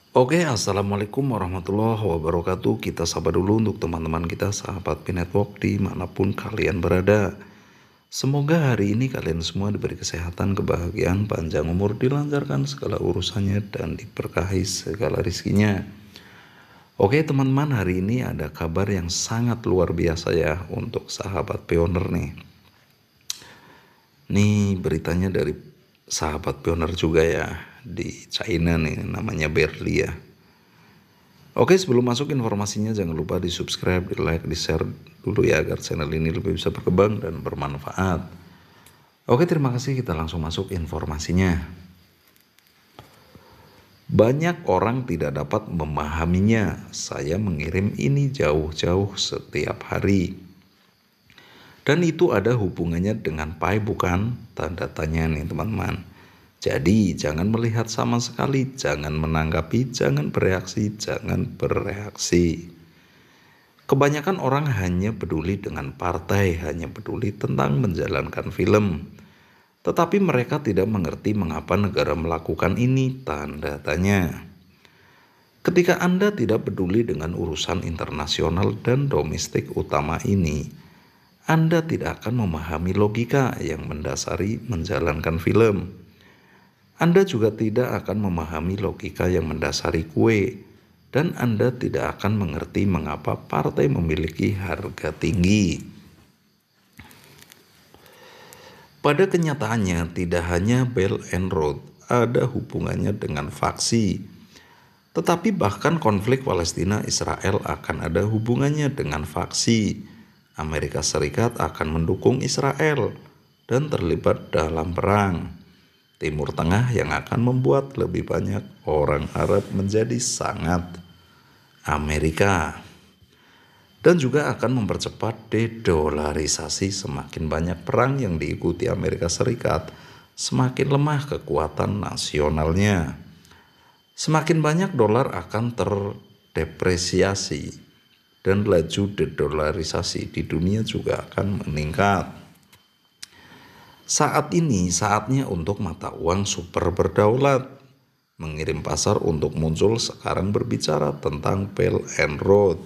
Oke, assalamualaikum warahmatullahi wabarakatuh. Kita sapa dulu untuk teman-teman kita, sahabat P-Network dimanapun kalian berada. Semoga hari ini kalian semua diberi kesehatan, kebahagiaan, panjang umur, dilancarkan segala urusannya, dan diberkahi segala rizkinya. Oke teman-teman, hari ini ada kabar yang sangat luar biasa ya untuk sahabat Pioner nih. Ini beritanya dari sahabat Pioner juga ya, di China nih, namanya Berli ya. Oke, sebelum masuk informasinya jangan lupa di subscribe, di like, di share dulu ya agar channel ini lebih bisa berkembang dan bermanfaat. Oke, terima kasih, kita langsung masuk informasinya. Banyak orang tidak dapat memahaminya. Saya mengirim ini jauh-jauh setiap hari. Dan itu ada hubungannya dengan pi bukan? Tanda tanya nih teman-teman. Jadi jangan melihat sama sekali, jangan menanggapi, jangan bereaksi, jangan bereaksi. Kebanyakan orang hanya peduli dengan partai, hanya peduli tentang menjalankan film. Tetapi mereka tidak mengerti mengapa negara melakukan ini, tanda tanya. Ketika Anda tidak peduli dengan urusan internasional dan domestik utama ini, Anda tidak akan memahami logika yang mendasari menjalankan film. Anda juga tidak akan memahami logika yang mendasari kue, dan Anda tidak akan mengerti mengapa partai memiliki harga tinggi. Pada kenyataannya, tidak hanya Belt and Road ada hubungannya dengan faksi, tetapi bahkan konflik Palestina-Israel akan ada hubungannya dengan faksi. Amerika Serikat akan mendukung Israel dan terlibat dalam perang Timur Tengah yang akan membuat lebih banyak orang Arab menjadi sangat Amerika. Dan juga akan mempercepat dedolarisasi. Semakin banyak perang yang diikuti Amerika Serikat, semakin lemah kekuatan nasionalnya. Semakin banyak dolar akan terdepresiasi dan laju dedolarisasi di dunia juga akan meningkat. Saat ini saatnya untuk mata uang super berdaulat. Mengirim pasar untuk muncul, sekarang berbicara tentang Belt and Road.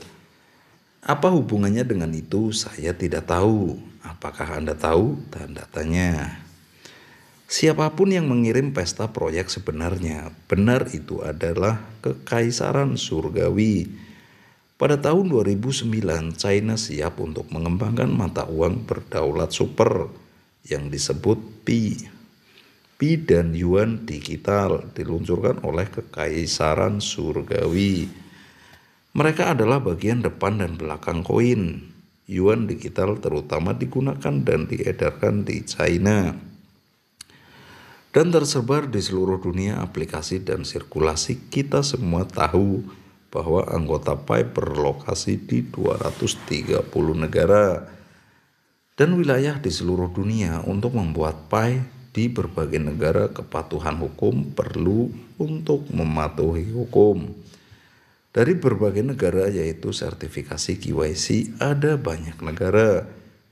Apa hubungannya dengan itu? Saya tidak tahu. Apakah Anda tahu? Tanda tanya. Siapapun yang mengirim pesta proyek sebenarnya, benar itu adalah kekaisaran surgawi. Pada tahun 2009, China siap untuk mengembangkan mata uang berdaulat super yang disebut Pi. Pi dan Yuan digital diluncurkan oleh kekaisaran surgawi. Mereka adalah bagian depan dan belakang koin. Yuan digital terutama digunakan dan diedarkan di China dan tersebar di seluruh dunia. Aplikasi dan sirkulasi kita semua tahu bahwa anggota Pi berlokasi di 230 negara dan wilayah di seluruh dunia. Untuk membuat Pi di berbagai negara, kepatuhan hukum perlu untuk mematuhi hukum. Dari berbagai negara, yaitu sertifikasi KYC, ada banyak negara.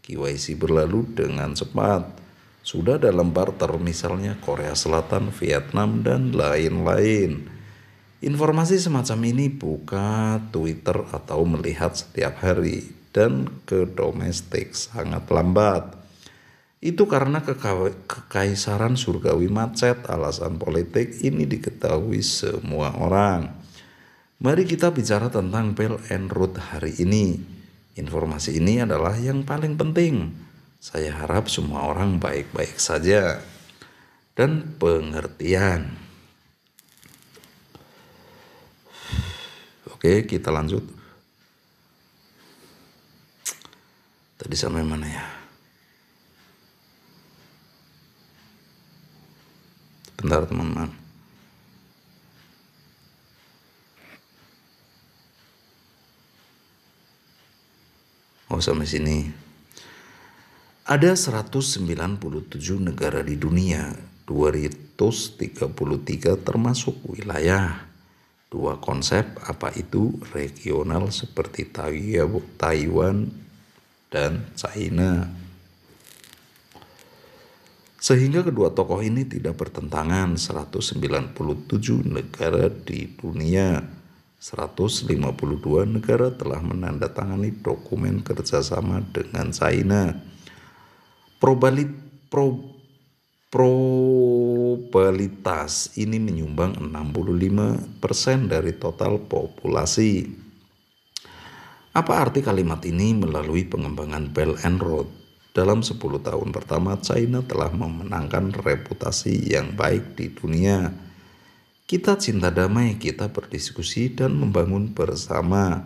KYC berlalu dengan cepat. Sudah dalam barter, misalnya Korea Selatan, Vietnam, dan lain-lain. Informasi semacam ini buka Twitter atau melihat setiap hari, dan ke domestik sangat lambat. Itu karena kekaisaran surgawi macet. Alasan politik ini diketahui semua orang. Mari kita bicara tentang Belt and Road hari ini. Informasi ini adalah yang paling penting. Saya harap semua orang baik-baik saja dan pengertian. Oke, kita lanjut. Tadi sampai mana ya? Bentar teman-teman. Sampai sini. Ada 197 negara di dunia, 233 termasuk wilayah. Dua konsep, apa itu? Regional seperti Taiwan dan China. Sehingga kedua tokoh ini tidak bertentangan. 197 negara di dunia, 152 negara telah menandatangani dokumen kerjasama dengan China. Probabilitas ini menyumbang 65% dari total populasi. Apa arti kalimat ini? Melalui pengembangan Belt and Road, dalam 10 tahun pertama China telah memenangkan reputasi yang baik di dunia. Kita cinta damai, kita berdiskusi dan membangun bersama.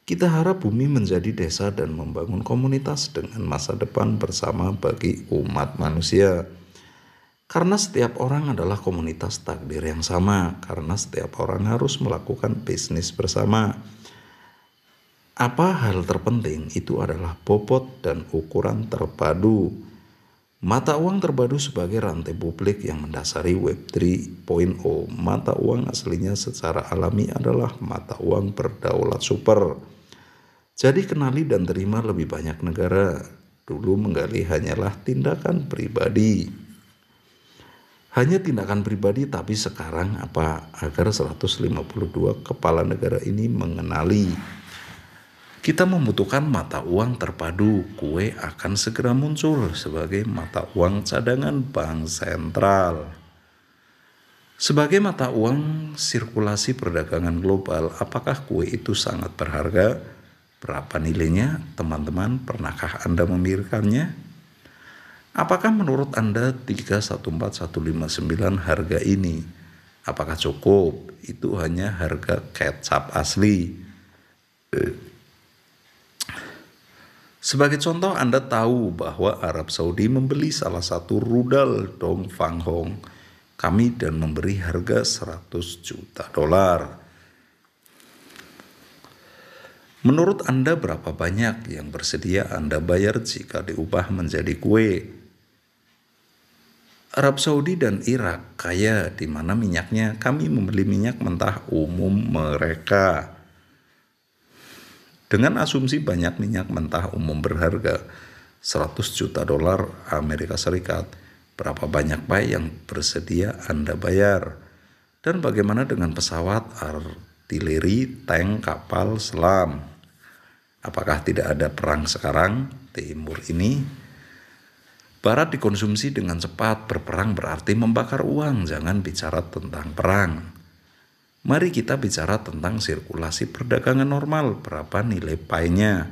Kita harap bumi menjadi desa dan membangun komunitas dengan masa depan bersama bagi umat manusia. Karena setiap orang adalah komunitas takdir yang sama, karena setiap orang harus melakukan bisnis bersama. Apa hal terpenting itu adalah bobot dan ukuran terpadu. Mata uang terpadu sebagai rantai publik yang mendasari Web 3.0. Mata uang aslinya secara alami adalah mata uang berdaulat super. Jadi kenali dan terima lebih banyak negara. Dulu menggali hanyalah tindakan pribadi. Hanya tindakan pribadi, tapi sekarang apa? Agar 152 kepala negara ini mengenali. Kita membutuhkan mata uang terpadu. Kue akan segera muncul sebagai mata uang cadangan bank sentral. Sebagai mata uang sirkulasi perdagangan global, apakah kue itu sangat berharga? Berapa nilainya? Teman-teman, pernahkah Anda memikirkannya? Apakah menurut Anda 314.159 harga ini? Apakah cukup? Itu hanya harga kecap asli. Sebagai contoh, Anda tahu bahwa Arab Saudi membeli salah satu rudal Dong Fang Hong kami dan memberi harga 100 juta dolar. Menurut Anda berapa banyak yang bersedia Anda bayar jika diubah menjadi kue? Arab Saudi dan Irak kaya di mana minyaknya, kami membeli minyak mentah umum mereka. Dengan asumsi banyak minyak mentah umum berharga 100 juta dolar Amerika Serikat, berapa banyak yang bersedia Anda bayar? Dan bagaimana dengan pesawat, artileri, tank, kapal, selam? Apakah tidak ada perang sekarang? Timur ini, Barat dikonsumsi dengan cepat. Berperang berarti membakar uang. Jangan bicara tentang perang. Mari kita bicara tentang sirkulasi perdagangan normal. Berapa nilai pie-nya?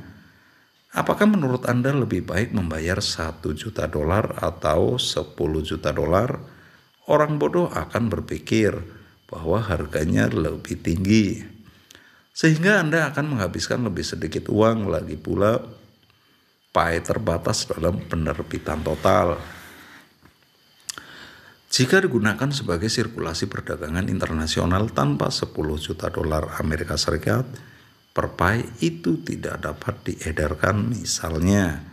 Apakah menurut Anda lebih baik membayar 1 juta dolar atau 10 juta dolar? Orang bodoh akan berpikir bahwa harganya lebih tinggi. Sehingga Anda akan menghabiskan lebih sedikit uang. Lagi pula, pie terbatas dalam penerbitan total. Jika digunakan sebagai sirkulasi perdagangan internasional tanpa 10 juta dolar Amerika Serikat per pie, itu tidak dapat diedarkan. Misalnya,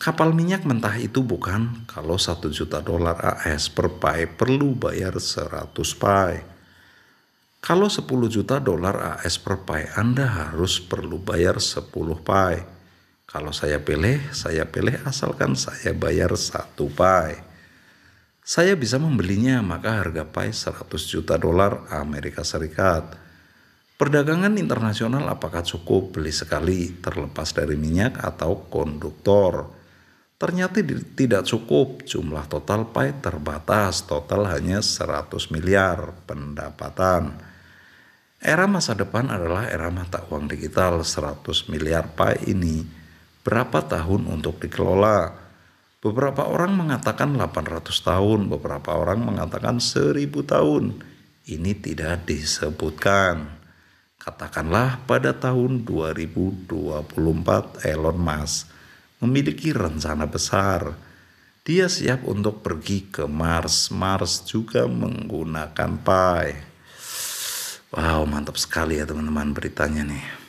kapal minyak mentah itu bukan. Kalau 1 juta dolar AS per pie perlu bayar 100 pie. Kalau 10 juta dolar AS per pie, Anda harus perlu bayar 10 pie. Kalau saya pilih asalkan saya bayar 1 pie. Saya bisa membelinya, maka harga pie 100 juta dolar Amerika Serikat. Perdagangan internasional apakah cukup? Beli sekali terlepas dari minyak atau konduktor. Ternyata tidak cukup. Jumlah total pie terbatas. Total hanya 100 miliar pendapatan. Era masa depan adalah era mata uang digital. 100 miliar pie ini berapa tahun untuk dikelola? Beberapa orang mengatakan 800 tahun, beberapa orang mengatakan 1000 tahun. Ini tidak disebutkan. Katakanlah pada tahun 2024 Elon Musk memiliki rencana besar. Dia siap untuk pergi ke Mars. Mars juga menggunakan pie. Wow, mantap sekali ya teman-teman beritanya nih.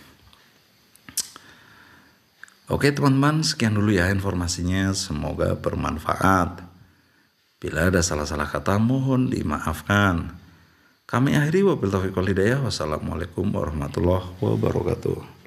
Oke teman-teman, sekian dulu ya informasinya, semoga bermanfaat. Bila ada salah-salah kata mohon dimaafkan. Kami akhiri wabillahi taufiq wal hidayah. Wassalamualaikum warahmatullahi wabarakatuh.